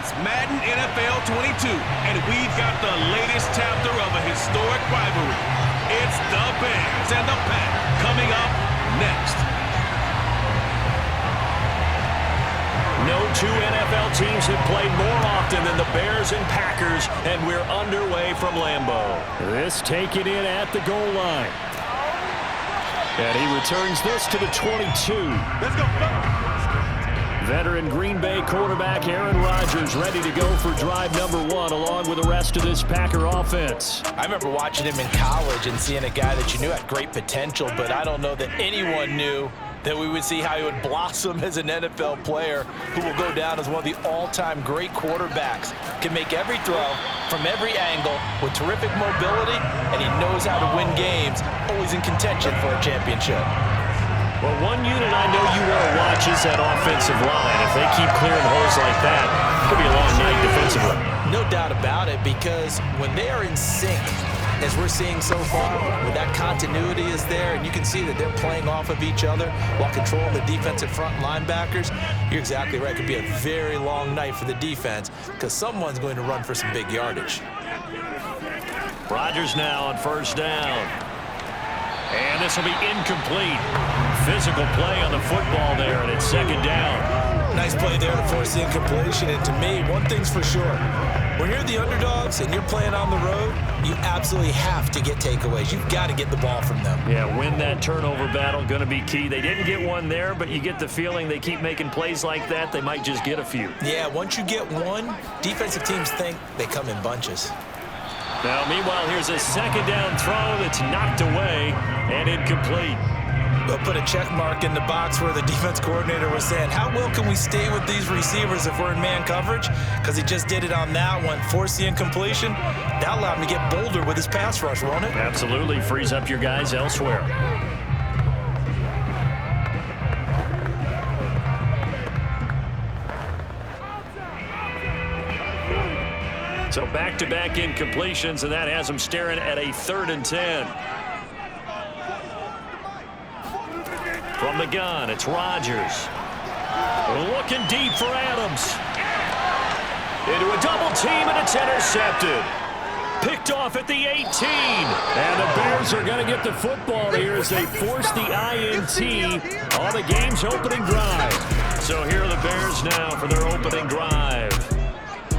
It's Madden NFL 22, and we've got the latest chapter of a historic rivalry. It's the Bears and the Pack coming up next. No two NFL teams have played more often than the Bears and Packers, and we're underway from Lambeau. This taken in at the goal line. And he returns this to the 22. Let's go. Veteran Green Bay quarterback Aaron Rodgers ready to go for drive number 1 along with the rest of this Packer offense. I remember watching him in college and seeing a guy that you knew had great potential, but I don't know that anyone knew that we would see how he would blossom as an NFL player who will go down as one of the all-time great quarterbacks. Can make every throw from every angle with terrific mobility, and he knows how to win games, always in contention for a championship. Well, one unit I know you want to watch is that offensive line. If they keep clearing holes like that, it could be a long night defensively. No doubt about it, because when they are in sync, as we're seeing so far, when that continuity is there, and you can see that they're playing off of each other while controlling the defensive front linebackers, you're exactly right. It could be a very long night for the defense because someone's going to run for some big yardage. Rodgers now on first down. And this will be incomplete. Physical play on the football there, and it's second down. Nice play there to force the incompletion. And to me, one thing's for sure. When you're the underdogs and you're playing on the road, you absolutely have to get takeaways. You've got to get the ball from them. Yeah, win that turnover battle, going to be key. They didn't get one there, but you get the feeling they keep making plays like that, they might just get a few. Yeah, once you get one, defensive teams think they come in bunches. Now, meanwhile, here's a second down throw that's knocked away and incomplete. They'll put a check mark in the box where the defense coordinator was saying, how well can we stay with these receivers if we're in man coverage? Because he just did it on that one, forced the incompletion. That allowed him to get bolder with his pass rush, won't it? Absolutely. Frees up your guys elsewhere. So back-to-back incompletions, and that has them staring at a 3rd and 10. From the gun, it's Rodgers. Looking deep for Adams. Into a double team, and it's intercepted. Picked off at the 18. And the Bears are going to get the football here as they force the INT on the game's opening drive. So here are the Bears now for their opening drive.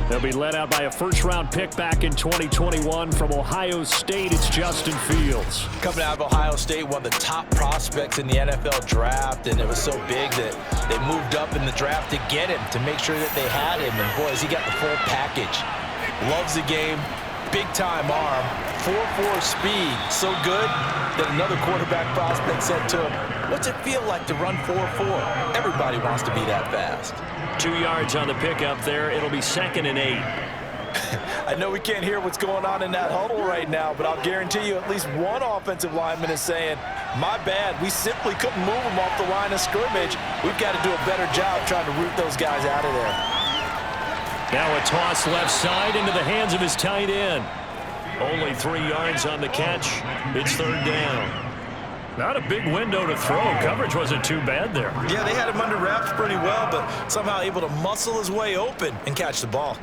They'll be led out by a first-round pick back in 2021 from Ohio State. It's Justin Fields. Coming out of Ohio State, one of the top prospects in the NFL draft, and it was so big that they moved up in the draft to get him, to make sure that they had him. And, boys, he got the full package. Loves the game, big-time arm, 4.4 speed, so good that another quarterback prospect said to him, what's it feel like to run 4.4? Everybody wants to be that fast. 2 yards on the pickup there. It'll be 2nd and 8. I know we can't hear what's going on in that huddle right now, but I'll guarantee you at least one offensive lineman is saying, my bad, we simply couldn't move them off the line of scrimmage. We've got to do a better job trying to root those guys out of there. Now a toss left side into the hands of his tight end. Only 3 yards on the catch. It's 3rd down. Not a big window to throw. Coverage wasn't too bad there. Yeah, they had him under wraps pretty well, but somehow able to muscle his way open and catch the ball.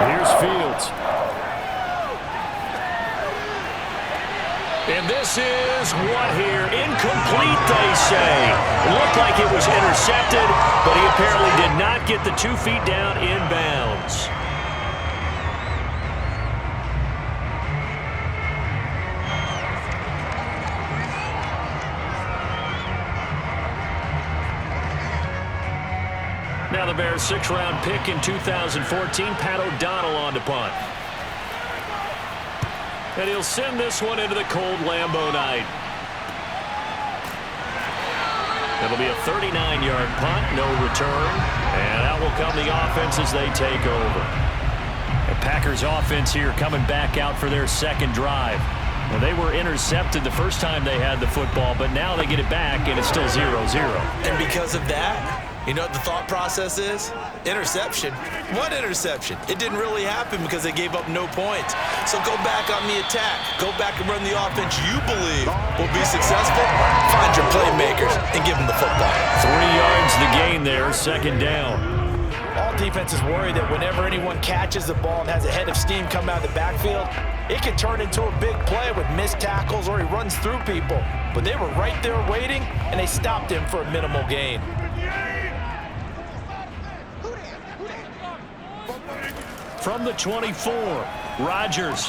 Here's Fields. And this is what here? Incomplete, they say. It looked like it was intercepted, but he apparently did not get the 2 feet down inbounds. Now the Bears' 6th-round pick in 2014, Pat O'Donnell on to punt. And he'll send this one into the cold Lambeau night. It'll be a 39-yard punt, no return. And out will come the offense as they take over. The Packers offense here coming back out for their 2nd drive. Well, they were intercepted the first time they had the football, but now they get it back, and it's still 0-0. And because of that, You know what the thought process is? Interception. What interception? It didn't really happen because they gave up no points. So go back on the attack. Go back and run the offense you believe will be successful. Find your playmakers and give them the football. 3 yards the gain there, second down. All defenses worry that whenever anyone catches the ball and has a head of steam come out of the backfield, it can turn into a big play with missed tackles or he runs through people. But they were right there waiting, and they stopped him for a minimal gain. From the 24, Rodgers.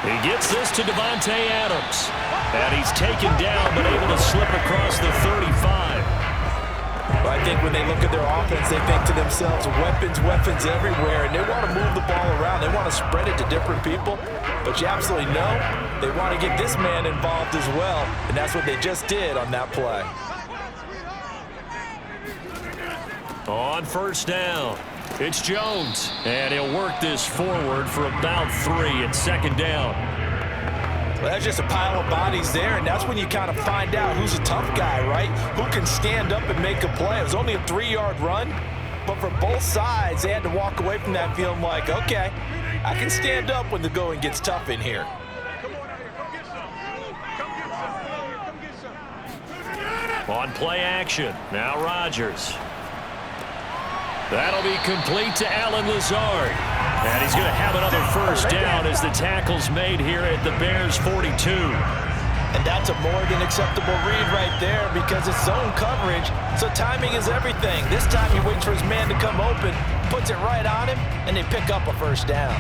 He gets this to Davante Adams. And he's taken down, but able to slip across the 35. Well, I think when they look at their offense, they think to themselves, weapons everywhere, and they want to move the ball around. They want to spread it to different people. But you absolutely know they want to get this man involved as well, and that's what they just did on that play. On first down, it's Jones, and he'll work this forward for about 3 at second down. Well, that's just a pile of bodies there, and that's when you kind of find out who's a tough guy, right? Who can stand up and make a play. It was only a 3-yard run, but for both sides, they had to walk away from that feeling like, okay, I can stand up when the going gets tough in here. On play action, now Rodgers. That'll be complete to Allen Lazard. And he's going to have another first down as the tackle's made here at the Bears' 42. And that's a more than acceptable read right there because it's zone coverage, so timing is everything. This time he waits for his man to come open, puts it right on him, and they pick up a first down.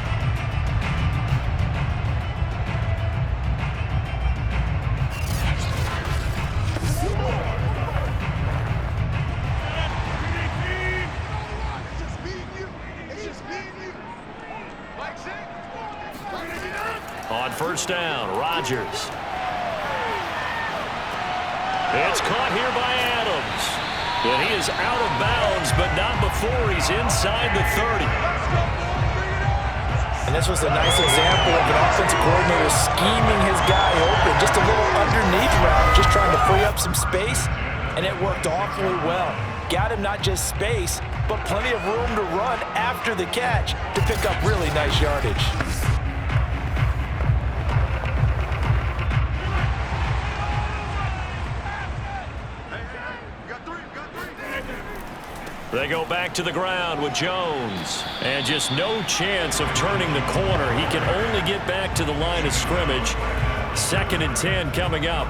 On first down, Rodgers. It's caught here by Adams. And he is out of bounds, but not before he's inside the 30. And this was a nice example of an offensive coordinator scheming his guy open. Just a little underneath route, just trying to free up some space, and it worked awfully well. Got him not just space, but plenty of room to run after the catch to pick up really nice yardage. They go back to the ground with Jones. And just no chance of turning the corner. He can only get back to the line of scrimmage. 2nd and 10 coming up.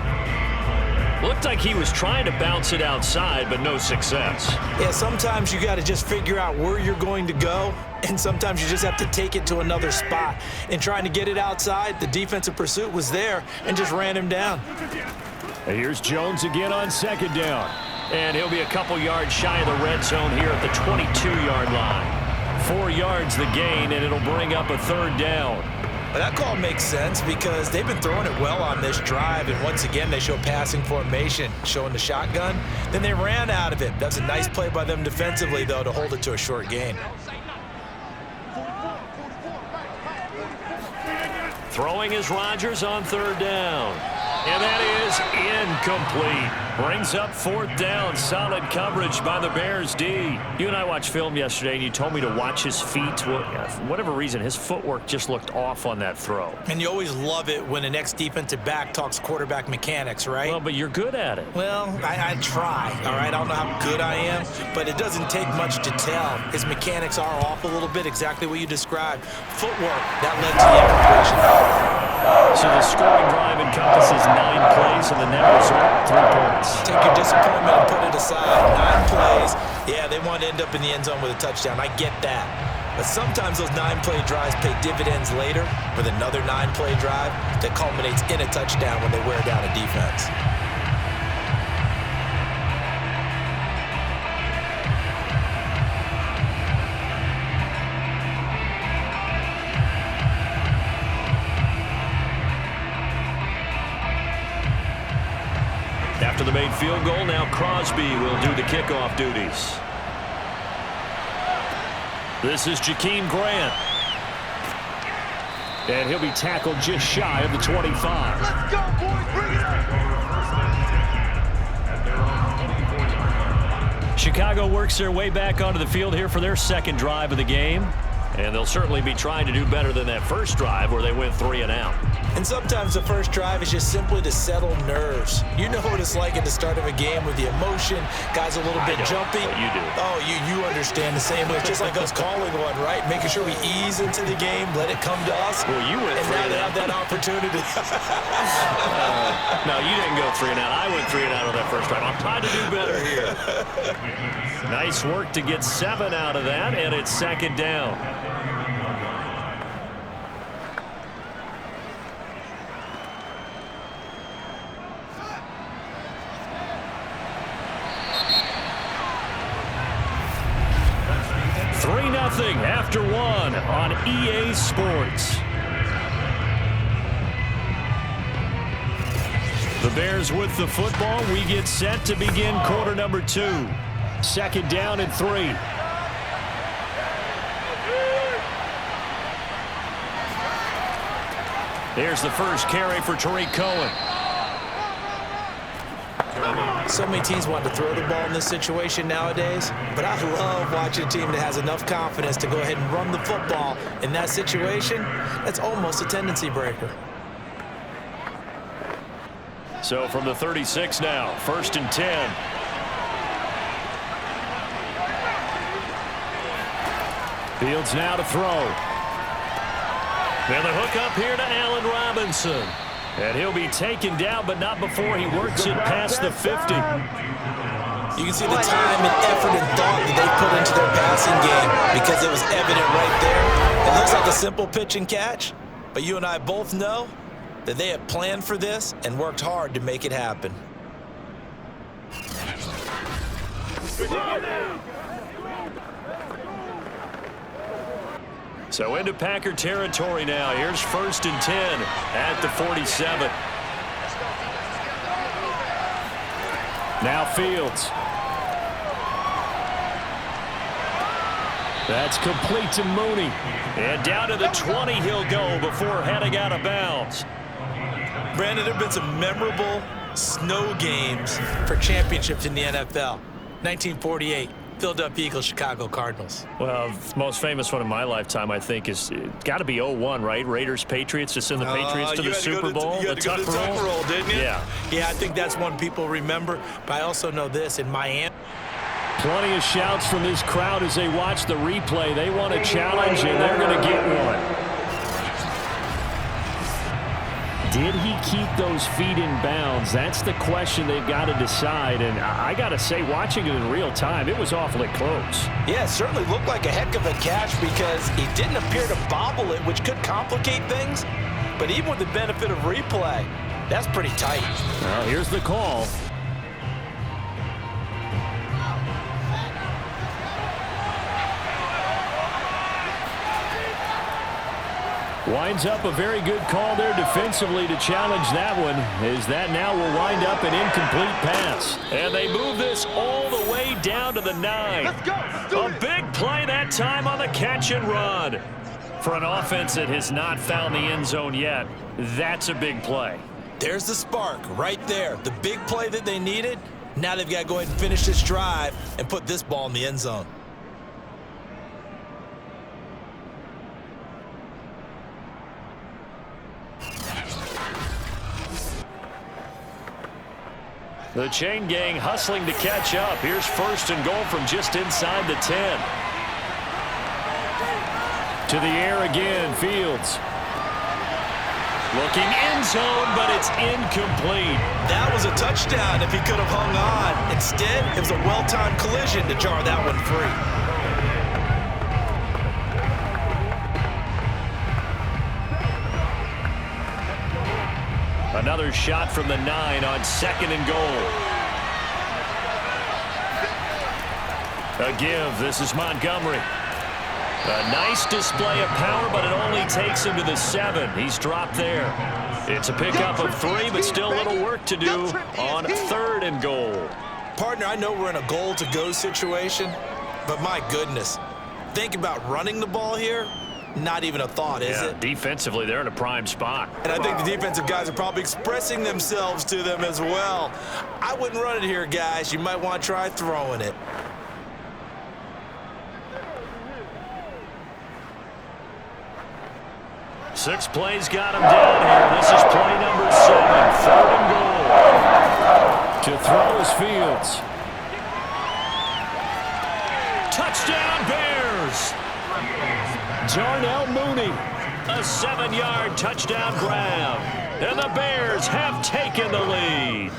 Looked like he was trying to bounce it outside, but no success. Yeah, sometimes you got to just figure out where you're going to go, and sometimes you just have to take it to another spot. In trying to get it outside, the defensive pursuit was there and just ran him down. And here's Jones again on second down. And he'll be a couple yards shy of the red zone here at the 22-yard line. 4 yards the gain, and it'll bring up a third down. But that call makes sense because they've been throwing it well on this drive, and once again they show passing formation, showing the shotgun. Then they ran out of it. That's a nice play by them defensively, though, to hold it to a short gain. Throwing is Rodgers on third down. And that is incomplete. Brings up 4th down. Solid coverage by the Bears D. You and I watched film yesterday, and you told me to watch his feet. For whatever reason, his footwork just looked off on that throw. And you always love it when an ex-defensive back talks quarterback mechanics, right? Well, but you're good at it. Well, I try, all right? I don't know how good I am, but it doesn't take much to tell. His mechanics are off a little bit, exactly what you described. Footwork, that led to the incompletion. So the scoring drive encompasses 9 plays, and the net result 3 points. Take your disappointment and put it aside. 9 plays. Yeah, they want to end up in the end zone with a touchdown. I get that. But sometimes those 9-play drives pay dividends later with another 9-play drive that culminates in a touchdown when they wear down a defense. After the made field goal, now Crosby will do the kickoff duties. This is Jakeem Grant. And he'll be tackled just shy of the 25. Let's go, boys. Bring it up. Chicago works their way back onto the field here for their second drive of the game. And they'll certainly be trying to do better than that first drive where they went 3 and out. And sometimes the first drive is just simply to settle nerves. You know what it's like at the start of a game with the emotion. Guys a little bit jumpy. You do. Oh, you understand the same way. It's just like us calling one, right? Making sure we ease into the game, let it come to us. Well, you went and 3 now and they out. have that opportunity. No, you didn't go 3 and out. I went 3 and out on that first drive. I'm trying to do better here. Nice work to get 7 out of that, and it's second down. Nothing after 1 on EA Sports. The Bears with the football. We get set to begin quarter number 2. Second down and 3. Here's the first carry for Tariq Cohen. So many teams want to throw the ball in this situation nowadays, but I love watching a team that has enough confidence to go ahead and run the football in that situation. That's almost a tendency breaker. So from the 36 now, 1st and 10. Fields now to throw. And the hook up here to Allen Robinson. And he'll be taken down, but not before he works it past the 50. You can see the time and effort and thought that they put into their passing game because it was evident right there. It looks like a simple pitch and catch, but you and I both know that they had planned for this and worked hard to make it happen. So into Packer territory now. Here's 1st and 10 at the 47. Now Fields. That's complete to Mooney. And down to the 20 he'll go before heading out of bounds. Brandon, there have been some memorable snow games for championships in the NFL. 1948. Philadelphia Eagles, Chicago Cardinals. Well, the most famous one in my lifetime, I think, is got to be 0-1, right? Raiders, Patriots, to send the Patriots to the Super Bowl. You had to go to the tuck roll, didn't you? Yeah. Yeah, I think that's one people remember. But I also know this, in Miami. Plenty of shouts from this crowd as they watch the replay. They want a challenge, and they're going to get one. Did he keep those feet in bounds? That's the question they've got to decide. And I got to say, watching it in real time, it was awfully close. Yeah, it certainly looked like a heck of a catch because he didn't appear to bobble it, which could complicate things. But even with the benefit of replay, that's pretty tight. Well, here's the call. Winds up a very good call there defensively to challenge that one, as that now will wind up an incomplete pass. And they move this all the way down to the 9. A big play that time on the catch and run. For an offense that has not found the end zone yet, that's a big play. There's the spark right there. The big play that they needed. Now they've got to go ahead and finish this drive and put this ball in the end zone. The chain gang hustling to catch up. Here's 1st and goal from just inside the 10. To the air again, Fields. Looking end zone, but it's incomplete. That was a touchdown if he could have hung on. Instead, it was a well-timed collision to jar that one free. Another shot from the 9 on 2nd and goal. A give. This is Montgomery. A nice display of power, but it only takes him to the 7. He's dropped there. It's a pickup of 3, but still a little work to do on 3rd and goal. Partner, I know we're in a goal-to-go situation, but my goodness, think about running the ball here. Not even a thought, is it? Defensively, they're in a prime spot. And I think the defensive guys are probably expressing themselves to them as well. I wouldn't run it here, guys. You might want to try throwing it. 6 plays got him down here. This is play number 7, 3rd and goal. To throw is Fields. Touchdown Bears! Darnell Mooney, a 7-yard touchdown grab. And the Bears have taken the lead.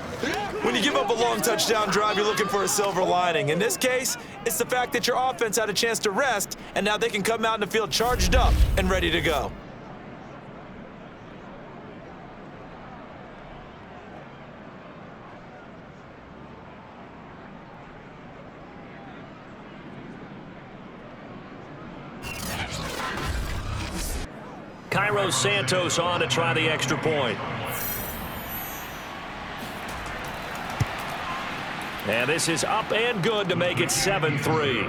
When you give up a long touchdown drive, you're looking for a silver lining. In this case, it's the fact that your offense had a chance to rest, and now they can come out in the field charged up and ready to go. Cairo Santos on to try the extra point. And this is up and good to make it 7-3.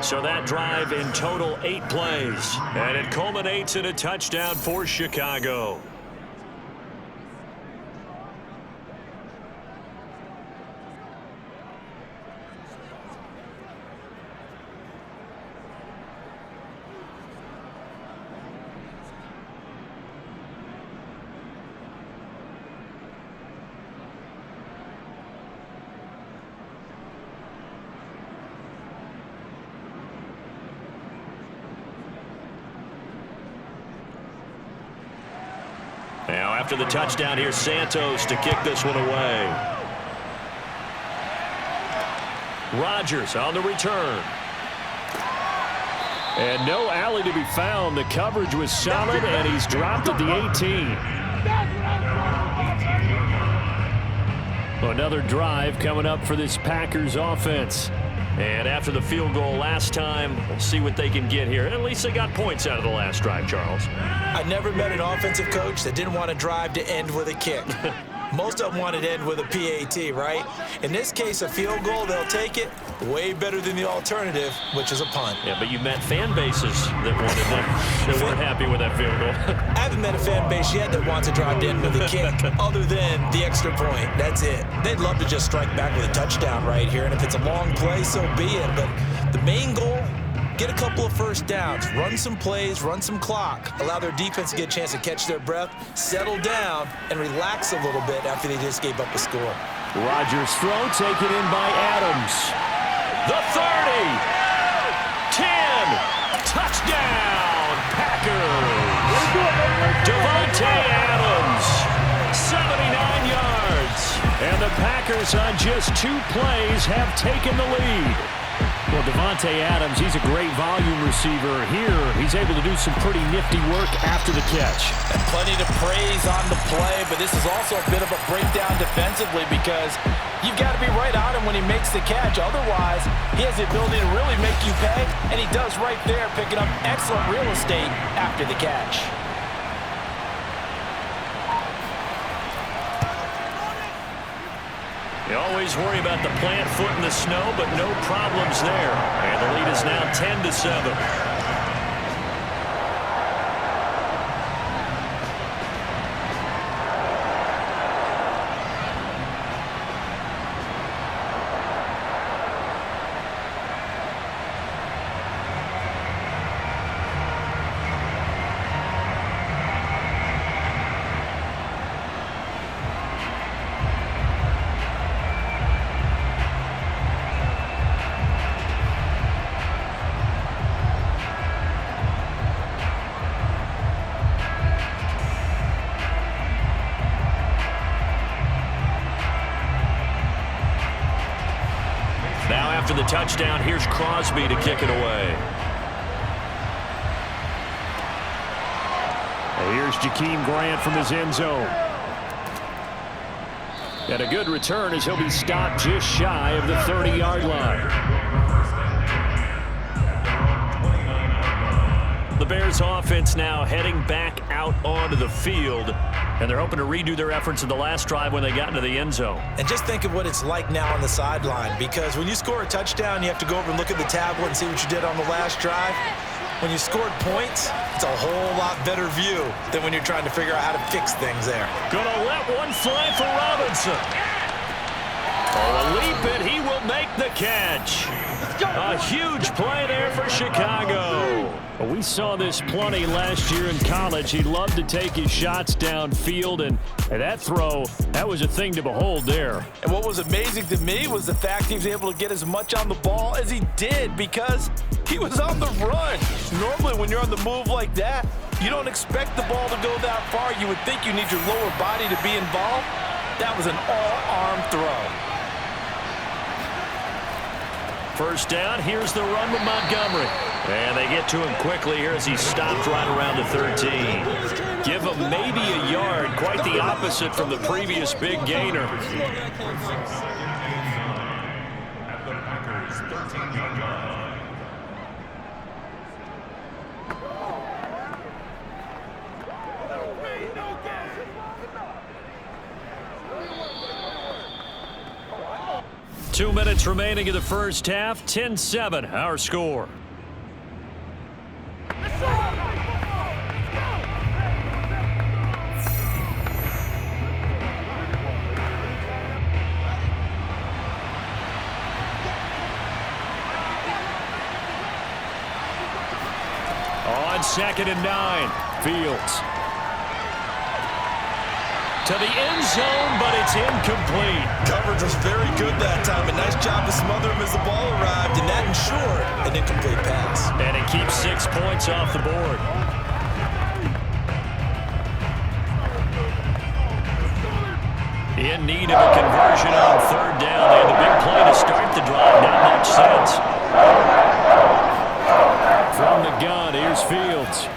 So that drive in total 8 plays. And it culminates in a touchdown for Chicago. Now, after the touchdown, here's Santos to kick this one away. Rodgers on the return. And no alley to be found. The coverage was solid, and he's dropped at the 18. Another drive coming up for this Packers offense. And after the field goal last time, we'll see what they can get here. At least they got points out of the last drive, Charles. I never met an offensive coach that didn't want to drive to end with a kick. Most of them wanted to end with a PAT, right? In this case, a field goal, they'll take it. Way better than the alternative, which is a punt. Yeah, but you met fan bases that wanted that weren't happy with that field goal. I haven't met a fan base yet that wants to drive to end with a kick other than the extra point. That's it. They'd love to just strike back with a touchdown right here, and if it's a long play, so be it. But the main goal, get a couple of first downs, run some plays, run some clock, allow their defense to get a chance to catch their breath, settle down, and relax a little bit after they just gave up a score. Rodgers' throw taken in by Adams. The 30, 10, touchdown, Packers. Davante Adams, 79 yards. And the Packers on just 2 plays have taken the lead. Well, Davante Adams, he's a great volume receiver. Here, he's able to do some pretty nifty work after the catch. And plenty to praise on the play, but this is also a bit of a breakdown defensively because you've got to be right on him when he makes the catch. Otherwise, he has the ability to really make you pay, and he does right there, picking up excellent real estate after the catch. You always worry about the plant foot in the snow, but no problems there. And the lead is now 10-7. Now after the touchdown, here's Crosby to kick it away. And here's Jakeem Grant from his end zone. And a good return as he'll be stopped just shy of the 30-yard line. The Bears offense now heading back out onto the field. And they're hoping to redo their efforts in the last drive when they got into the end zone. And just think of what it's like now on the sideline, because when you score a touchdown, you have to go over and look at the tablet and see what you did on the last drive. When you scored points, it's a whole lot better view than when you're trying to figure out how to fix things there. Gonna let one fly for Robinson. Oh, a leap, and he will make the catch. A huge play there for Chicago. Well, we saw this plenty last year in college. He loved to take his shots downfield, and that throw, that was a thing to behold there. And what was amazing to me was the fact he was able to get as much on the ball as he did because he was on the run. Normally, when you're on the move like that, you don't expect the ball to go that far. You would think you need your lower body to be involved. That was an all-arm throw. First down, here's the run with Montgomery. And they get to him quickly here as he stopped right around the 13. Give him maybe a yard, quite the opposite from the previous big gainer. Two minutes remaining in the first half. 10-7, our score. On 2nd and 9, Fields. To the end zone, but it's incomplete. Coverage was very good that time. A nice job to smother him as the ball arrived, and that ensured an incomplete pass. And it keeps 6 points off the board. In need of a conversion on 3rd down. They had the big play to start the drive. Not much sense. From the gun, here's Fields.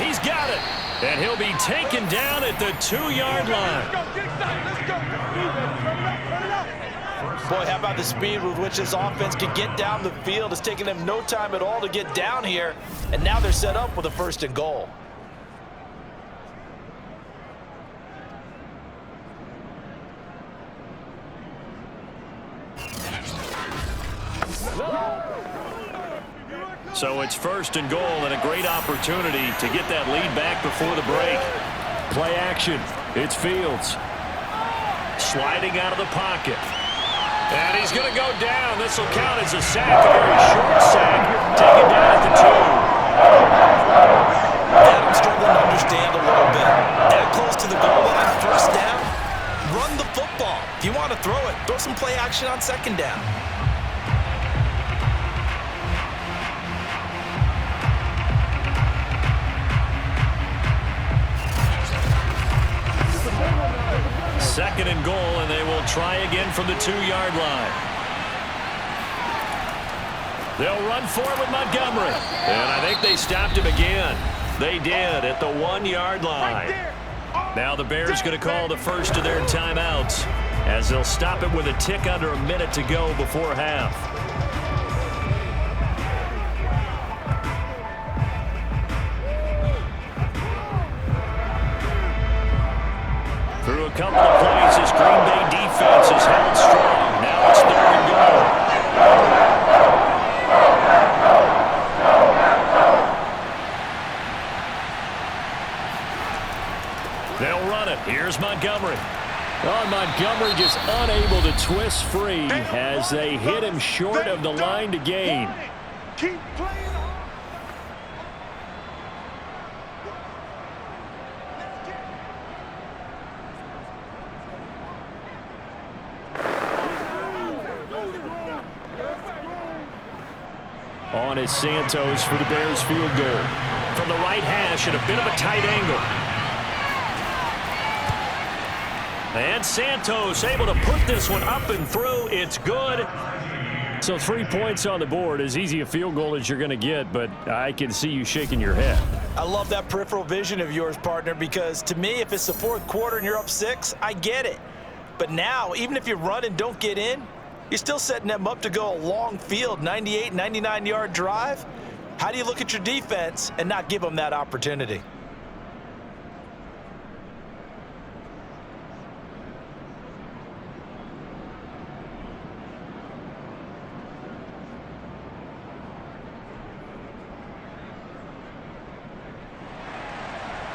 He's got it. And he'll be taken down at the 2-yard line. Boy, how about the speed with which this offense can get down the field? It's taken them no time at all to get down here. And now they're set up with a 1st and goal. So it's 1st and goal and a great opportunity to get that lead back before the break. Play action. It's Fields. Sliding out of the pocket. And he's going to go down. This will count as a sack, a very short sack. Taken down at the 2. That I'm struggling to understand a little bit. That close to the goal line, 1st down. Run the football. If you want to throw it, throw some play action on 2nd down. Second and goal, and they will try again from the 2-yard line. They'll run for it with Montgomery. And I think they stopped him again. They did at the 1-yard line. Now the Bears going to call the first of their timeouts as they'll stop it with a tick under a minute to go before half. Through a couple of plays, this Green Bay defense is held strong. Now it's 3rd and goal. They'll run it. Here's Montgomery. Oh, Montgomery just unable to twist free as they hit him short of the line to gain. Keep playing. On is Santos for the Bears field goal. From the right hash at a bit of a tight angle. And Santos able to put this one up and through. It's good. So 3 points on the board. As easy a field goal as you're going to get, but I can see you shaking your head. I love that peripheral vision of yours, partner, because to me, if it's the 4th quarter and you're up 6, I get it. But now, even if you run and don't get in, you're still setting them up to go a long field, 98, 99-yard drive. How do you look at your defense and not give them that opportunity?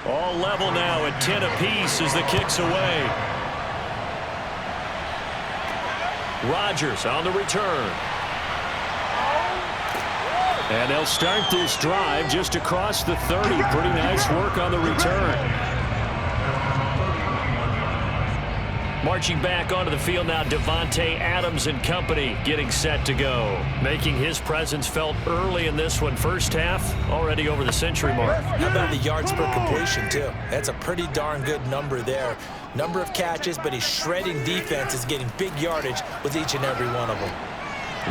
All level now at 10 apiece as the kick's away. Rodgers on the return. And they'll start this drive just across the 30. Pretty nice work on the return. Marching back onto the field now, Davante Adams and company getting set to go. Making his presence felt early in this one. First half, already over the century mark. How about the yards per completion, too? That's a pretty darn good number there. Number of catches, but he's shredding defenses, getting big yardage with each and every one of them.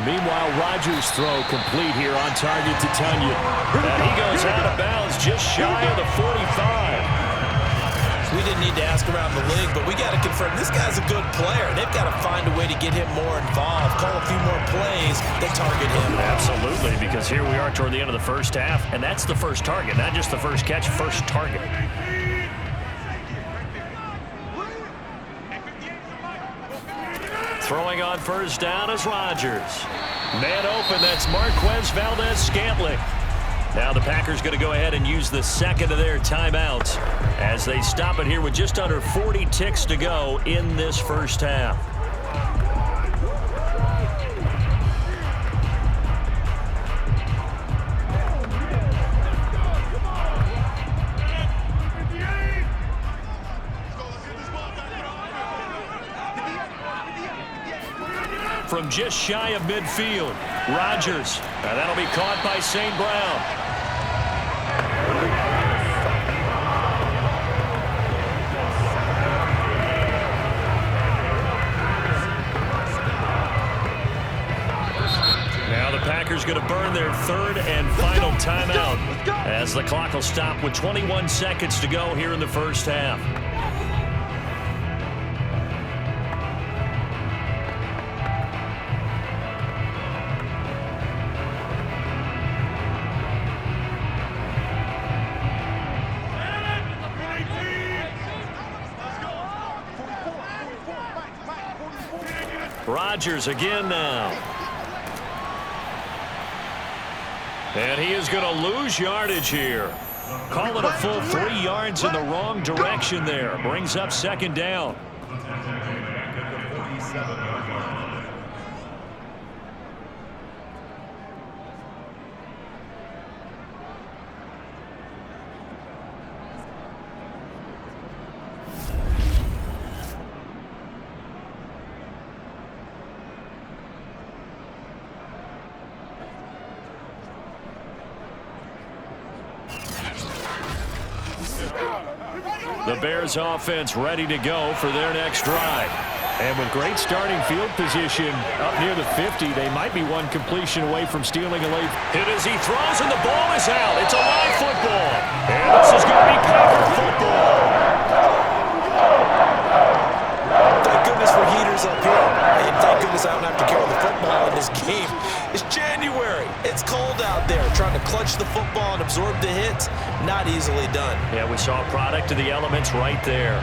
Meanwhile, Rodgers' throw complete here on target to Tunyon. And he goes out of bounds just shy of the 45. We didn't need to ask around the league, but we got to confirm this guy's a good player. They've got to find a way to get him more involved, call a few more plays that target him. Absolutely, because here we are toward the end of the first half, and that's the first target, not just the first catch, first target. Throwing on first down is Rodgers. Man open, that's Marquez Valdez-Scantling. Now the Packers going to go ahead and use the second of their timeouts as they stop it here with just under 40 ticks to go in this first half. From just shy of midfield, Rodgers. Now that'll be caught by St. Brown. Now the Packers going to burn their third and final timeout as the clock will stop with 21 seconds to go here in the first half. Rodgers again now. And he is going to lose yardage here. Call it a full 3 yards in the wrong direction there. Brings up second down. The Bears offense ready to go for their next drive. And with great starting field position up near the 50, they might be one completion away from stealing a late hit as he throws and the ball is out. It's a live football. And this is going to be Packer football. Thank goodness for heaters up here. And thank goodness I don't have to carry the football in this game. It's January. It's cold out there. Trying to clutch the football and absorb the hits, not easily done. Yeah, we saw a product of the elements right there.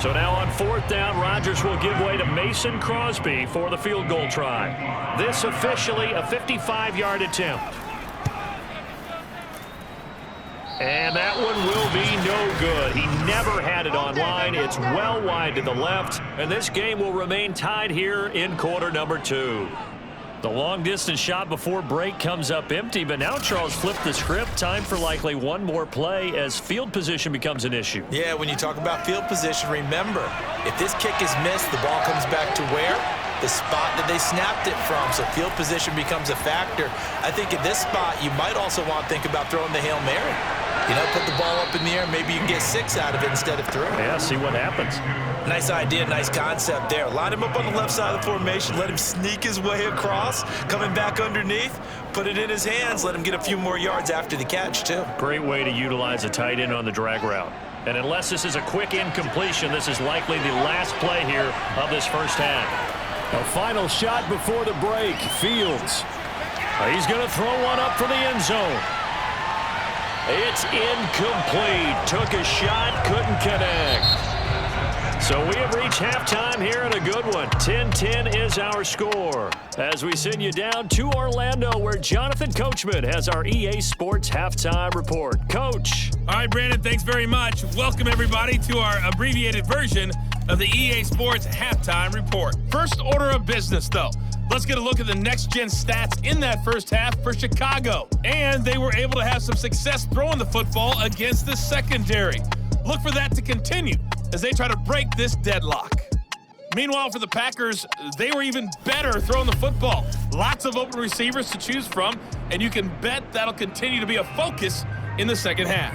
So now on fourth down, Rodgers will give way to Mason Crosby for the field goal try. This officially a 55-yard attempt. And that one will be no good. He never had it on line. It's well wide to the left. And this game will remain tied here in quarter number 2. The long-distance shot before break comes up empty, but now Charles flipped the script. Time for likely one more play as field position becomes an issue. Yeah, when you talk about field position, remember, if this kick is missed, the ball comes back to where? The spot that they snapped it from, so field position becomes a factor. I think at this spot, you might also want to think about throwing the Hail Mary. You know, put the ball up in the air, maybe you can get 6 out of it instead of 3. Yeah, see what happens. Nice idea, nice concept there. Line him up on the left side of the formation, let him sneak his way across, coming back underneath, put it in his hands, let him get a few more yards after the catch, too. Great way to utilize a tight end on the drag route. And unless this is a quick incompletion, this is likely the last play here of this first half. A final shot before the break. Fields. He's going to throw one up for the end zone. It's incomplete. Took a shot, couldn't connect. So we have reached halftime here in a good one. 10-10 is our score. As we send you down to Orlando, where Jonathan Coachman has our EA Sports Halftime Report. Coach. All right, Brandon, thanks very much. Welcome, everybody, to our abbreviated version of the EA Sports Halftime Report. First order of business, though. Let's get a look at the next-gen stats in that first half for Chicago. And they were able to have some success throwing the football against the secondary. Look for that to continue as they try to break this deadlock. Meanwhile, for the Packers, they were even better throwing the football. Lots of open receivers to choose from, and you can bet that'll continue to be a focus in the second half.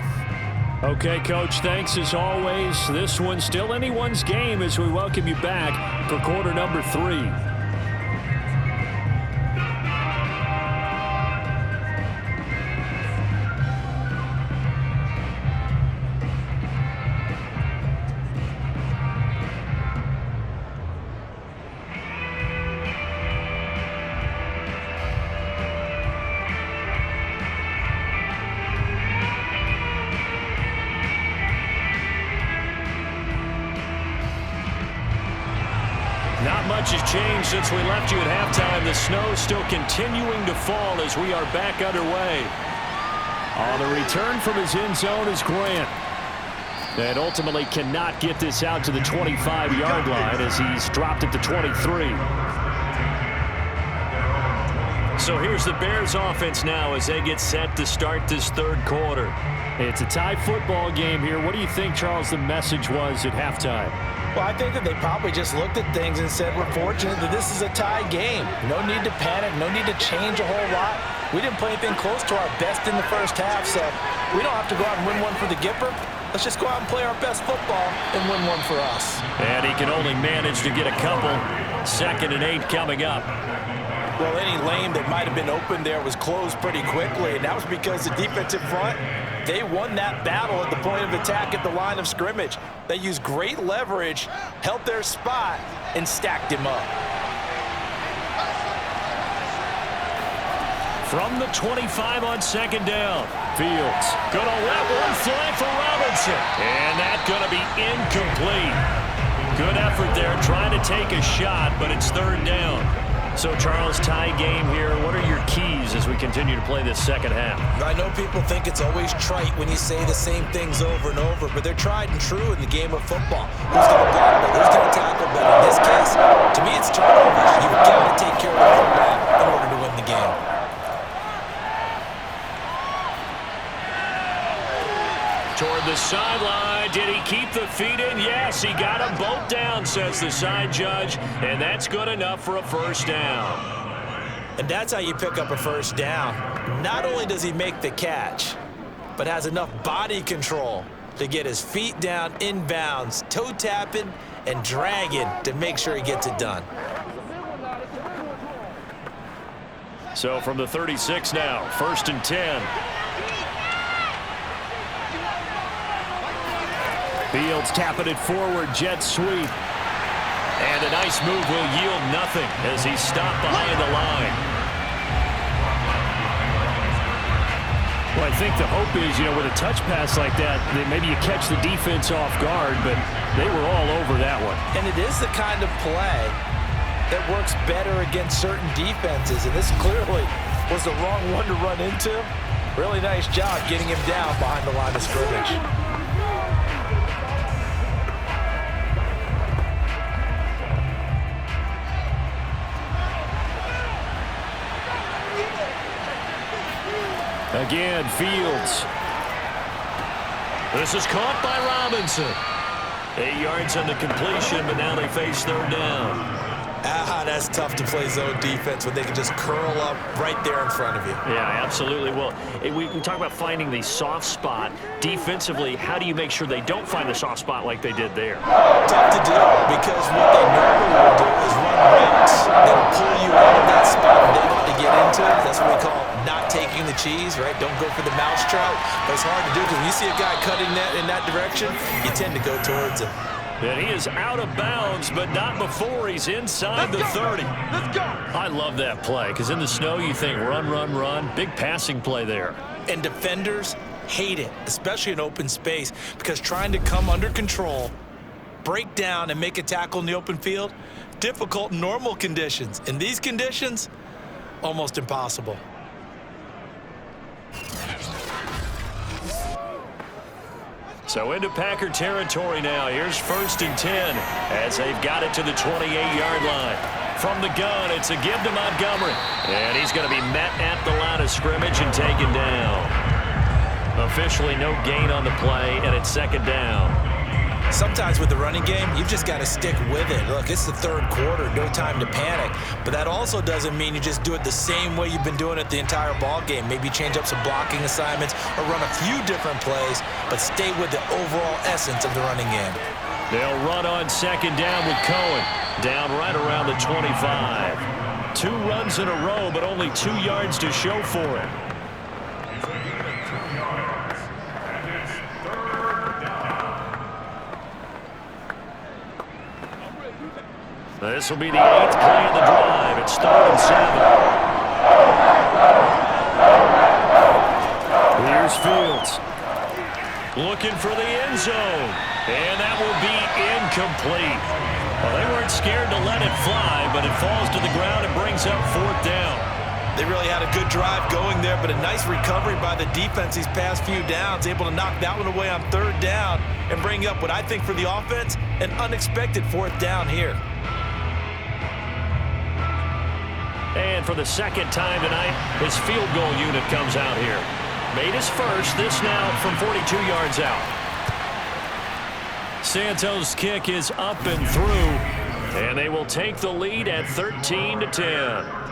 Okay, Coach, thanks as always. This one's still anyone's game as we welcome you back for quarter number 3. Not much has changed since we left you at halftime. The snow still continuing to fall as we are back underway. On the return from his end zone is Grant. And ultimately cannot get this out to the 25-yard line as he's dropped it to 23. So here's the Bears offense now as they get set to start this third quarter. It's a tie football game here. What do you think, Charles, the message was at halftime? Well, I think that they probably just looked at things and said, we're fortunate that this is a tie game. No need to panic, no need to change a whole lot. We didn't play anything close to our best in the first half, so we don't have to go out and win one for the Gipper. Let's just go out and play our best football and win one for us. And he can only manage to get a couple. 2nd and 8 coming up. Well, any lane that might have been open there was closed pretty quickly, and that was because the defensive front, they won that battle at the point of attack at the line of scrimmage. They used great leverage, held their spot, and stacked him up. From the 25 on 2nd down, Fields gonna let one fly for Robinson, and that's gonna be incomplete. Good effort there, trying to take a shot, but it's 3rd down. So, Charles, tie game here. What are your keys as we continue to play this second half? I know people think it's always trite when you say the same things over and over, but they're tried and true in the game of football. Who's going to block better? Who's going to tackle better? In this case, to me, it's turnovers. You've got to take care of the football in order to win the game. Toward the sideline. Did he keep the feet in? Yes, he got them both down, says the side judge, and that's good enough for a first down. And that's how you pick up a first down. Not only does he make the catch, but has enough body control to get his feet down inbounds, toe tapping and dragging to make sure he gets it done. So from the 36 now, 1st and 10. Fields tapping it forward, jet sweep. And a nice move will yield nothing as he's stopped behind the line. Well, I think the hope is, with a touch pass like that, that maybe you catch the defense off guard, but they were all over that one. And it is the kind of play that works better against certain defenses, and this clearly was the wrong one to run into. Really nice job getting him down behind the line of scrimmage. Again, Fields. This is caught by Robinson. 8 yards on the completion, but now they face 3rd down. That's tough to play zone defense when they can just curl up right there in front of you. Yeah, absolutely. Well, we talk about finding the soft spot. Defensively, how do you make sure they don't find the soft spot like they did there? Tough to do, because what they normally will do is run routes that'll pull you out of that spot and they want to get into it. That's what we call not taking the cheese, right? Don't go for the mousetrap. But it's hard to do because when you see a guy cutting that in that direction, you tend to go towards him. And he is out of bounds, but not before he's inside the 30. Let's go! I love that play, because in the snow you think run, run, run. Big passing play there. And defenders hate it, especially in open space, because trying to come under control, break down, and make a tackle in the open field, difficult in normal conditions. In these conditions, almost impossible. So into Packer territory now. Here's 1st and 10 as they've got it to the 28-yard line. From the gun, it's a give to Montgomery. And he's going to be met at the line of scrimmage and taken down. Officially no gain on the play, and it's 2nd down. Sometimes with the running game, you've just got to stick with it. Look, it's the 3rd quarter, no time to panic. But that also doesn't mean you just do it the same way you've been doing it the entire ball game. Maybe change up some blocking assignments or run a few different plays, but stay with the overall essence of the running game. They'll run on 2nd down with Cohen. Down right around the 25. 2 runs in a row, but only 2 yards to show for it. This will be the 8th play of the drive. It's 3rd and 7. Here's Fields. Looking for the end zone. And that will be incomplete. Well, they weren't scared to let it fly, but it falls to the ground and brings up 4th down. They really had a good drive going there, but a nice recovery by the defense these past few downs, able to knock that one away on 3rd down and bring up what I think for the offense, an unexpected 4th down here. And for the 2nd time tonight, his field goal unit comes out here. Made his first, this now from 42 yards out. Santos' kick is up and through, and they will take the lead at 13-10.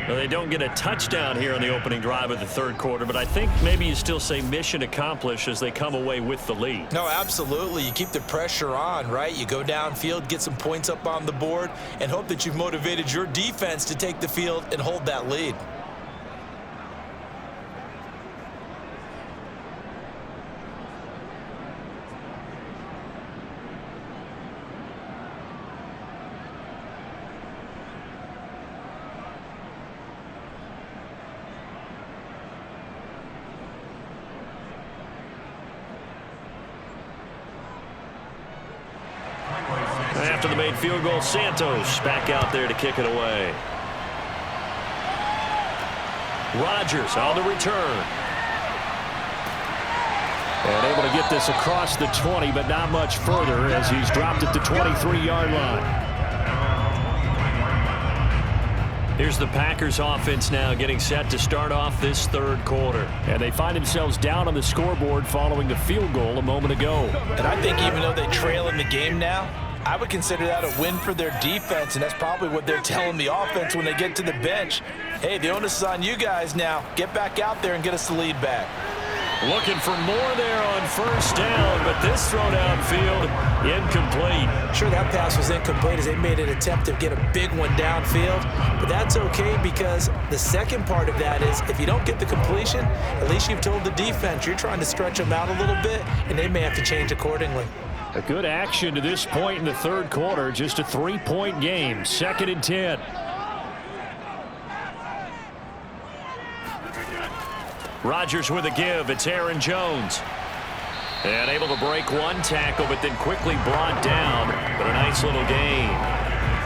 Well, they don't get a touchdown here on the opening drive of the 3rd quarter, but I think maybe you still say mission accomplished as they come away with the lead. No, absolutely. You keep the pressure on, right? You go downfield, get some points up on the board, and hope that you've motivated your defense to take the field and hold that lead. After the made field goal, Santos back out there to kick it away. Rodgers on the return. And able to get this across the 20, but not much further as he's dropped at the 23-yard line. Here's the Packers offense now getting set to start off this 3rd quarter. And they find themselves down on the scoreboard following the field goal a moment ago. And I think even though they trail in the game now, I would consider that a win for their defense, and that's probably what they're telling the offense when they get to the bench. Hey, the onus is on you guys now. Get back out there and get us the lead back. Looking for more there on 1st down, but this throw downfield incomplete. Sure, that pass was incomplete as they made an attempt to get a big one downfield, but that's okay because the second part of that is if you don't get the completion, at least you've told the defense you're trying to stretch them out a little bit, and they may have to change accordingly. A good action to this point in the 3rd quarter. Just a 3-point game. 2nd and 10. Rodgers with a give. It's Aaron Jones. And able to break one tackle, but then quickly brought down. But a nice little gain.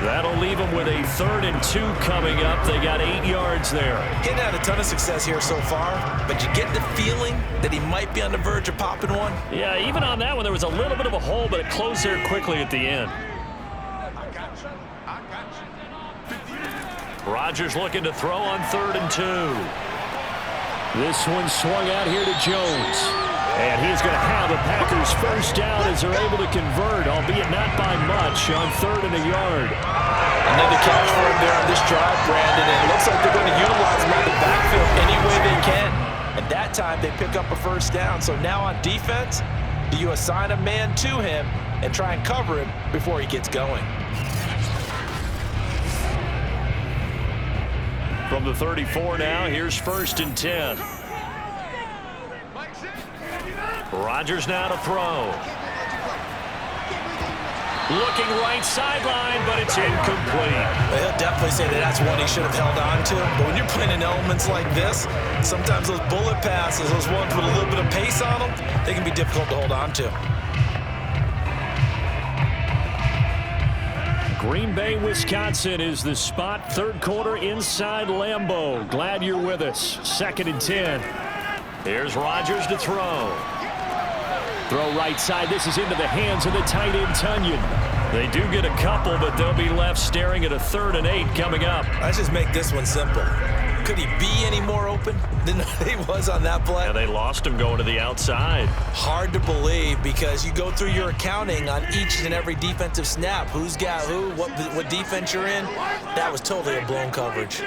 That'll leave them with a 3rd and 2 coming up. They got 8 yards there. Getting had a ton of success here so far, but you get the feeling that he might be on the verge of popping one. Yeah, even on that one, there was a little bit of a hole, but it closed there quickly at the end. Rodgers looking to throw on 3rd and 2. This one swung out here to Jones. And he's going to have the Packers 1st down as they're able to convert, albeit not by much, on 3rd and a yard. Another catch for him there on this drive, Brandon, and it looks like they're going to utilize him on the backfield any way they can. And that time they pick up a 1st down. So now on defense, do you assign a man to him and try and cover him before he gets going? From the 34 now, here's 1st and 10. Rodgers now to throw. Looking right sideline, but it's incomplete. Well, he'll definitely say that that's one he should have held on to. But when you're playing in elements like this, sometimes those bullet passes, those ones with a little bit of pace on them, they can be difficult to hold on to. Green Bay, Wisconsin is the spot. 3rd quarter inside Lambeau. Glad you're with us. 2nd and 10. Here's Rodgers to throw. Throw right side. This is into the hands of the tight end, Tunyon. They do get a couple, but they'll be left staring at a 3rd and 8 coming up. Let's just make this one simple. Could he be any more open than he was on that play? Yeah, they lost him going to the outside. Hard to believe because you go through your accounting on each and every defensive snap. Who's got who, what defense you're in. That was totally a blown coverage.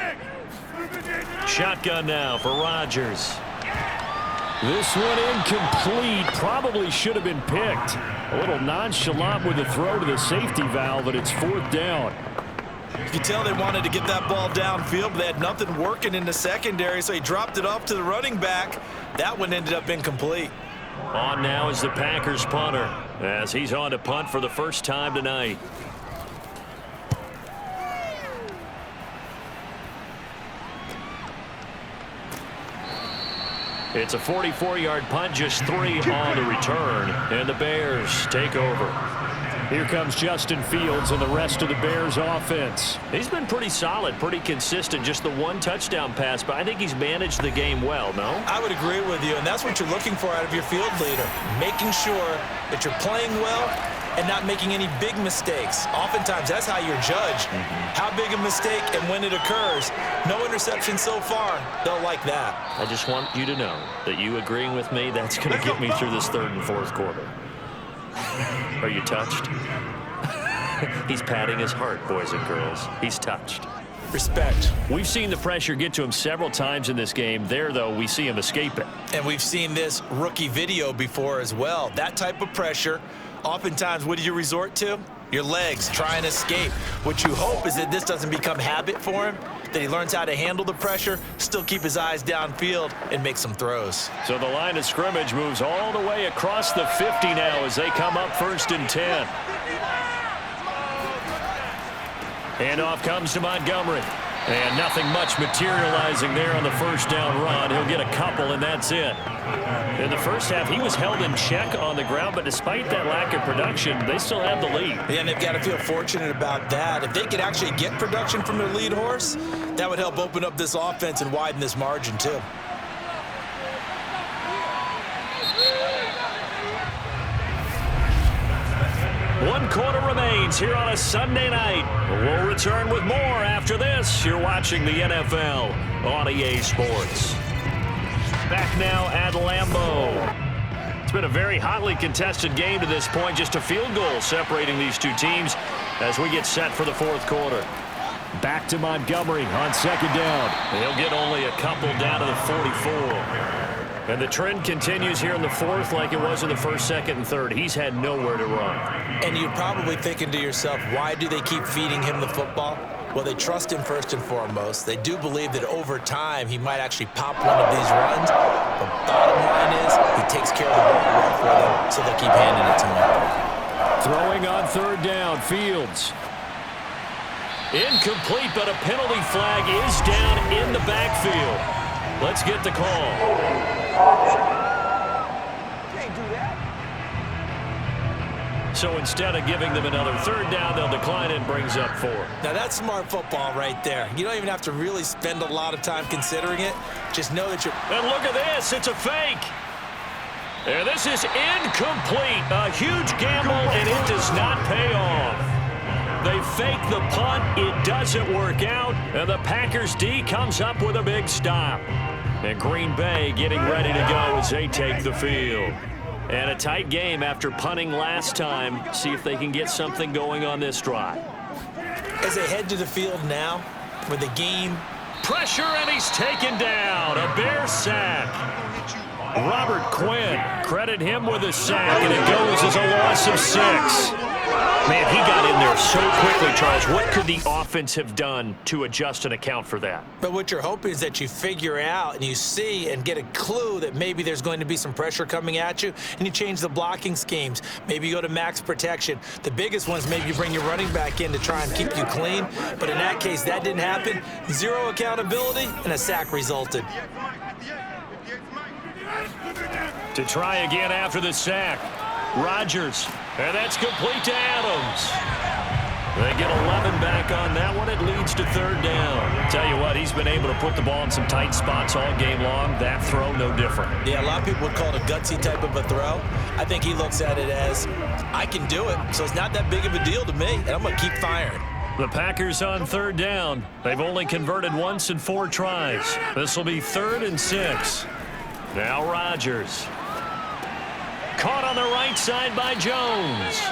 Shotgun now for Rodgers. This one incomplete. Probably should have been picked. A little nonchalant with the throw to the safety valve, but it's 4th down. You can tell they wanted to get that ball downfield, but they had nothing working in the secondary, so he dropped it off to the running back. That one ended up incomplete. On now is the Packers punter, as he's on to punt for the first time tonight. It's a 44-yard punt, just 3 on the return, and the Bears take over. Here comes Justin Fields and the rest of the Bears offense. He's been pretty solid, pretty consistent, just the 1 touchdown pass, but I think he's managed the game well, no? I would agree with you, and that's what you're looking for out of your field leader, making sure that you're playing well and not making any big mistakes. Oftentimes, that's how you're judged. How big a mistake and when it occurs. No interception so far. They'll like that. I just want you to know that you agreeing with me, that's going to get me through this 3rd and 4th quarter. Are you touched? He's patting his heart, boys and girls. He's touched. Respect. We've seen the pressure get to him several times in this game. There, though, we see him escape it. And we've seen this rookie video before as well. That type of pressure, oftentimes, what do you resort to? Your legs, try and escape. What you hope is that this doesn't become habit for him, that he learns how to handle the pressure, still keep his eyes downfield, and make some throws. So the line of scrimmage moves all the way across the 50 now as they come up 1st and 10. Handoff comes to Montgomery. And nothing much materializing there on the 1st down run. He'll get a couple, and that's it. In the first half, he was held in check on the ground, but despite that lack of production, they still have the lead. Yeah, and they've got to feel fortunate about that. If they could actually get production from their lead horse, that would help open up this offense and widen this margin, too. One quarter remains here on a Sunday night. We'll return with more after this. You're watching the NFL on EA Sports. Back now at Lambeau. It's been a very hotly contested game to this point. Just a field goal separating these two teams as we get set for the 4th quarter. Back to Montgomery on 2nd down. He'll get only a couple down to the 44. And the trend continues here in the 4th like it was in the 1st, 2nd, and 3rd. He's had nowhere to run. And you're probably thinking to yourself, why do they keep feeding him the football? Well, they trust him first and foremost. They do believe that over time he might actually pop one of these runs. But bottom line is he takes care of the ball well for them, so they'll keep handing it to him. Throwing on 3rd down, Fields. Incomplete, but a penalty flag is down in the backfield. Let's get the call. So instead of giving them another 3rd down, they'll decline it and brings up 4. Now that's smart football right there. You don't even have to really spend a lot of time considering it. Just know that you're... And look at this. It's a fake. And this is incomplete. A huge gamble, and it does not pay off. They fake the punt. It doesn't work out. And the Packers D comes up with a big stop. And Green Bay getting ready to go as they take the field. And a tight game after punting last time. See if they can get something going on this drive. As they head to the field now, with the game. Pressure, and he's taken down. A Bear sack. Robert Quinn, credit him with a sack, and it goes as a loss of 6. Man, he got in there so quickly, Charles. What could the offense have done to adjust and account for that? But what you're hoping is that you figure out and you see and get a clue that maybe there's going to be some pressure coming at you, and you change the blocking schemes. Maybe you go to max protection. The biggest ones, maybe you bring your running back in to try and keep you clean. But in that case, that didn't happen. 0 accountability, and a sack resulted. To try again after the sack. Rodgers, and that's complete to Adams. They get 11 back on that one. It leads to third down. Tell you what, he's been able to put the ball in some tight spots all game long. That throw, no different. Yeah, a lot of people would call it a gutsy type of a throw. I think he looks at it as, I can do it, so it's not that big of a deal to me, and I'm going to keep firing. The Packers on third down. They've only converted once in 4 tries. This will be 3rd and 6. Now Rodgers. Caught on the right side by Jones.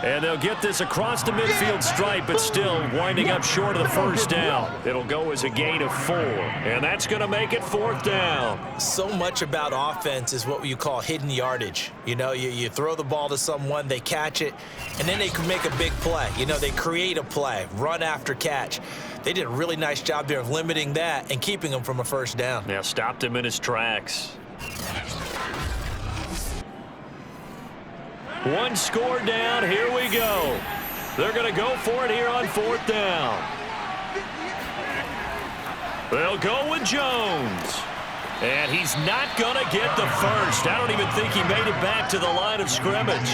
And they'll get this across the midfield stripe, but still winding up short of the first down. It'll go as a gain of 4, and that's going to make it 4th down. So much about offense is what you call hidden yardage. You know, you throw the ball to someone, they catch it, and then they can make a big play. You know, they create a play, run after catch. They did a really nice job there of limiting that and keeping him from a first down. Yeah, stopped him in his tracks. One score down. Here we go. They're going to go for it here on 4th down. They'll go with Jones. And he's not going to get the first. I don't even think he made it back to the line of scrimmage.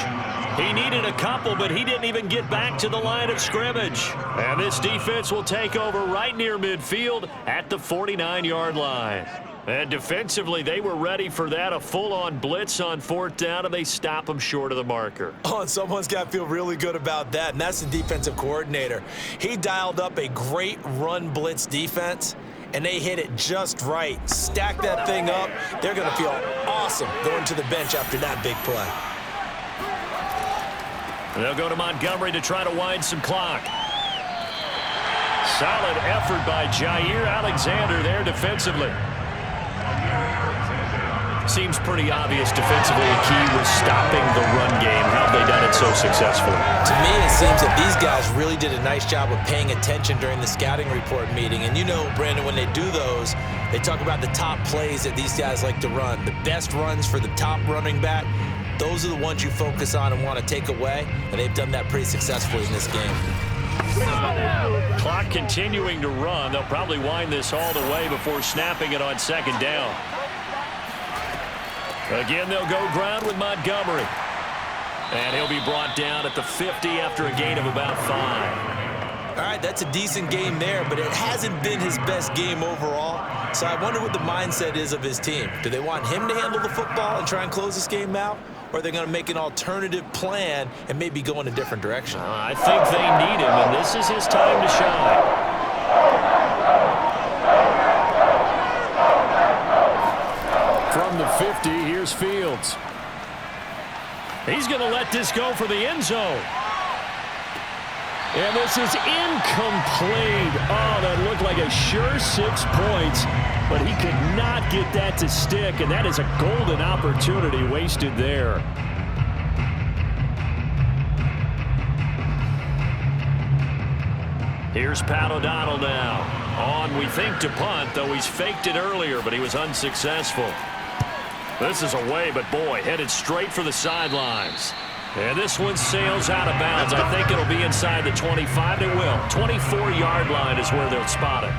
He needed a couple, but he didn't even get back to the line of scrimmage. And this defense will take over right near midfield at the 49-yard line. And defensively, they were ready for that, a full-on blitz on 4th down, and they stop them short of the marker. Oh, and someone's got to feel really good about that, and that's the defensive coordinator. He dialed up a great run blitz defense, and they hit it just right. Stack that thing up. They're going to feel awesome going to the bench after that big play. They'll go to Montgomery to try to wind some clock. Solid effort by Jair Alexander there defensively. Seems pretty obvious defensively a key was stopping the run game. How have they done it so successfully? To me, it seems that these guys really did a nice job of paying attention during the scouting report meeting. And you know, Brandon, when they do those, they talk about the top plays that these guys like to run. The best runs for the top running back, those are the ones you focus on and want to take away. And they've done that pretty successfully in this game. Clock continuing to run. They'll probably wind this all the way before snapping it on 2nd down. Again, they'll go ground with Montgomery. And he'll be brought down at the 50 after a gain of about 5. All right, that's a decent game there, but it hasn't been his best game overall. So I wonder what the mindset is of his team. Do they want him to handle the football and try and close this game out? Or are they going to make an alternative plan and maybe go in a different direction? I think they need him, and this is his time to shine. From the 50, here's Fields. He's going to let this go for the end zone. And this is incomplete. Oh, that looked like a sure 6 points, but he could not get that to stick, and that is a golden opportunity wasted there. Here's Pat O'Donnell now. On, we think, to punt, though he's faked it earlier, but he was unsuccessful. This is away, but boy, headed straight for the sidelines. And this one sails out of bounds. I think it'll be inside the 25. It will. 24-yard line is where they'll spot it.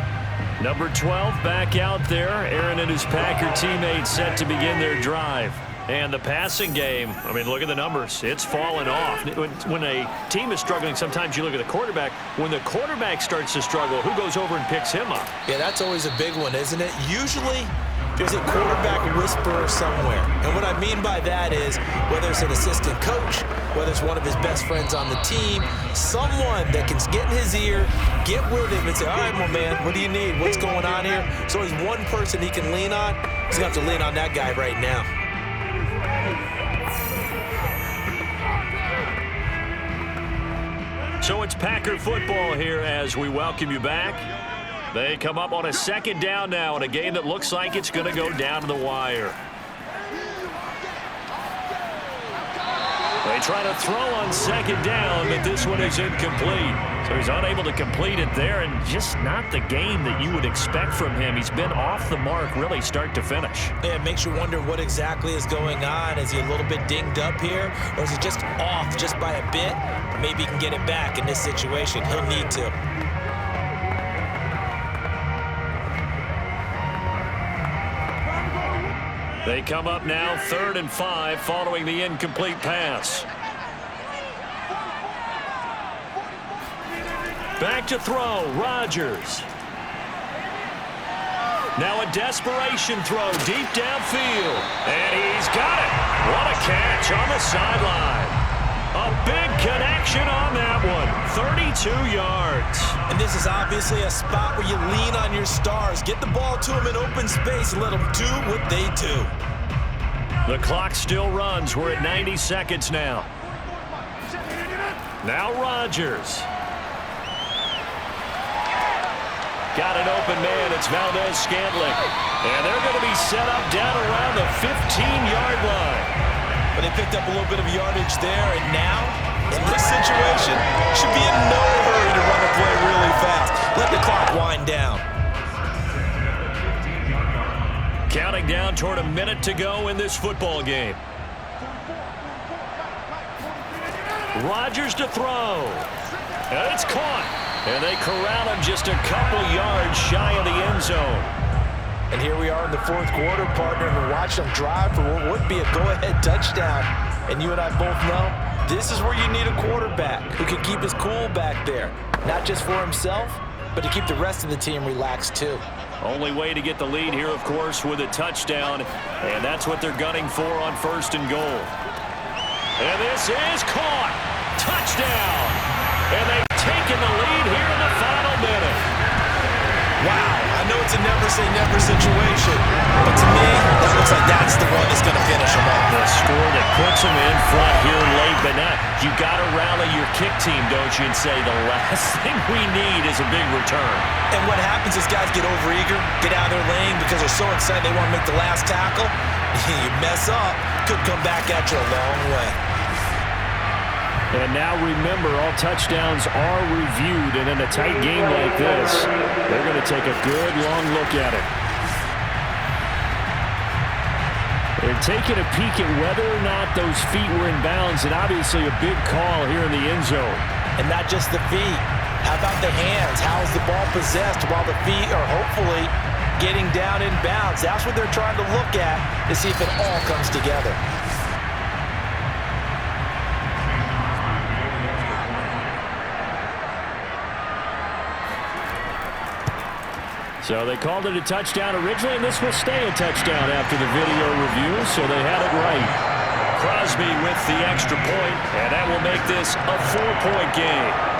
Number 12 back out there. Aaron and his Packer teammates set to begin their drive. And the passing game, I mean, look at the numbers. It's fallen off. When a team is struggling, sometimes you look at the quarterback. When the quarterback starts to struggle, who goes over and picks him up? Yeah, that's always a big one, isn't it? Usually, there's a quarterback whisperer somewhere. And what I mean by that is whether it's an assistant coach, whether it's one of his best friends on the team, someone that can get in his ear, get with him and say, all right, my man, what do you need? What's going on here? So he's one person he can lean on. He's going to have to lean on that guy right now. So it's Packer football here as we welcome you back. They come up on a 2nd down now in a game that looks like it's going to go down to the wire. They try to throw on 2nd down, but this one is incomplete. So he's unable to complete it there, and just not the game that you would expect from him. He's been off the mark really start to finish. Yeah, it makes you wonder what exactly is going on. Is he a little bit dinged up here, or is he just off just by a bit? Maybe he can get it back in this situation. He'll need to. They come up now 3rd and 5 following the incomplete pass. Back to throw, Rodgers. Now a desperation throw deep downfield. And he's got it. What a catch on the sideline. A big connection on that one. 32 yards. And this is obviously a spot where you lean on your stars. Get the ball to them in open space and let them do what they do. The clock still runs. We're at 90 seconds now. Now Rodgers. Got an open man. It's Valdez-Scantling. And they're going to be set up down around the 15-yard line. But they picked up a little bit of yardage there. And now, in this situation, should be in no hurry to run the play really fast. Let the clock wind down. Counting down toward a minute to go in this football game. Rodgers to throw. And it's caught. And they corral him just a couple yards shy of the end zone. And here we are in the fourth quarter, partner, and we're watching them drive for what would be a go-ahead touchdown. And you and I both know this is where you need a quarterback who can keep his cool back there. Not just for himself, but to keep the rest of the team relaxed too. Only way to get the lead here, of course, with a touchdown. And that's what they're gunning for on 1st and goal. And this is caught. Touchdown. And they've taken the lead here in the final minute. Wow, I know it's a never-say-never situation, but to me, that looks like that's the one that's going to finish them off. The score that puts them in front here late, but now you got to rally your kick team, don't you, and say the last thing we need is a big return. And what happens is guys get overeager, get out of their lane because they're so excited they want to make the last tackle. You mess up, could come back at you a long way. And now remember, all touchdowns are reviewed, and in a tight game like this, they're going to take a good long look at it. They're taking a peek at whether or not those feet were in bounds, and obviously a big call here in the end zone. And not just the feet. How about the hands? How is the ball possessed while the feet are hopefully getting down in bounds? That's what they're trying to look at to see if it all comes together. So they called it a touchdown originally, and this will stay a touchdown after the video review, so they had it right. Crosby with the extra point, and that will make this a 4-point game.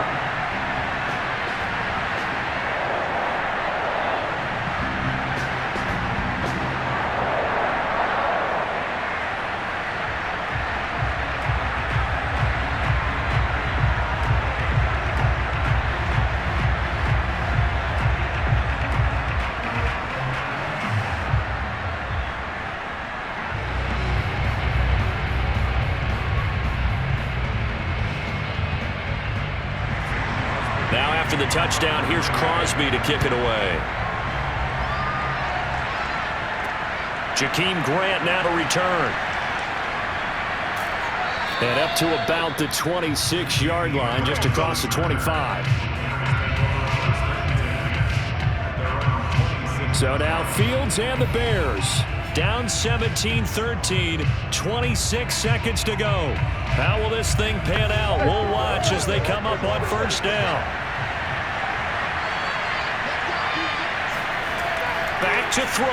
The touchdown, here's Crosby to kick it away. Jakeem Grant now to return. And up to about the 26-yard line, just across the 25. So now Fields and the Bears down 17-13, 26 seconds to go. How will this thing pan out? We'll watch as they come up on 1st down. Back to throw.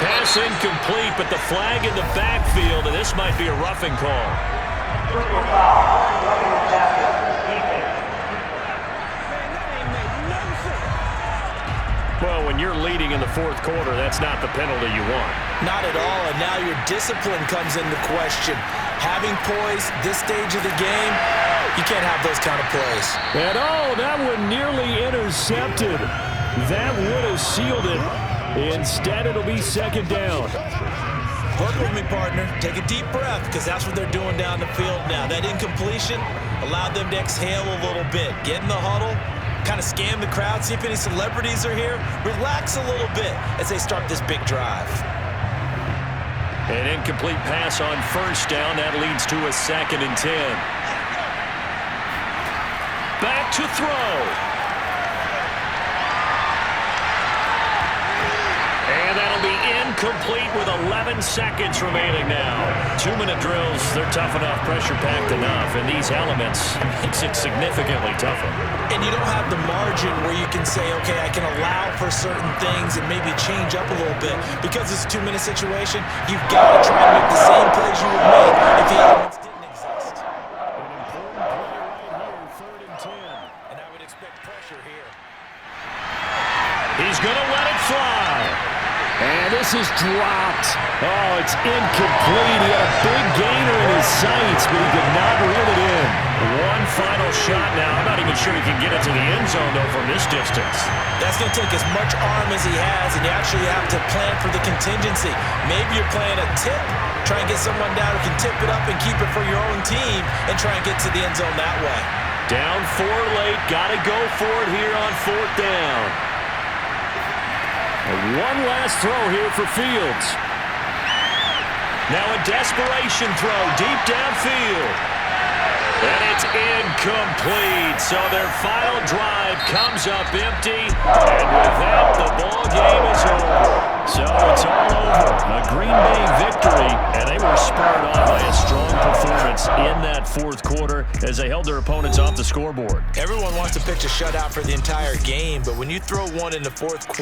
Pass incomplete, but the flag in the backfield, and this might be a roughing call. Well, when you're leading in the 4th quarter, that's not the penalty you want. Not at all, and now your discipline comes into question. Having poise this stage of the game, you can't have those kind of plays. And oh, that one nearly intercepted. That would have sealed it. Instead, it'll be 2nd down. Work with me, partner. Take a deep breath, because that's what they're doing down the field now. That incompletion allowed them to exhale a little bit. Get in the huddle, kind of scan the crowd, see if any celebrities are here. Relax a little bit as they start this big drive. An incomplete pass on 1st down. That leads to a 2nd and 10. Back to throw. incomplete with 11 seconds remaining now. 2-minute drills, they're tough enough, pressure-packed enough, and these elements makes it significantly tougher. And you don't have the margin where you can say, okay, I can allow for certain things and maybe change up a little bit. Because it's a 2-minute situation, you've got to try to make the same plays you would make if the elements didn't exist. An important play right here, 3rd and 10. And I would expect pressure here. He's going to let it fly. And this is dropped. Oh, it's incomplete. He had a big gainer in his sights, but he could not reel it in. One final shot now. I'm not even sure he can get it to the end zone, though, from this distance. That's going to take as much arm as he has, and you actually have to plan for the contingency. Maybe you're playing a tip. Try and get someone down who can tip it up and keep it for your own team and try and get to the end zone that way. Down 4 late. Got to go for it here on 4th down. One last throw here for Fields. Now a desperation throw deep downfield. And it's incomplete. So their final drive comes up empty. And with that, the ball game is over. So it's all over. A Green Bay victory. And they were spurred on by a strong performance in that 4th quarter as they held their opponents off the scoreboard. Everyone wants to pitch a shutout for the entire game, but when you throw one in the 4th quarter,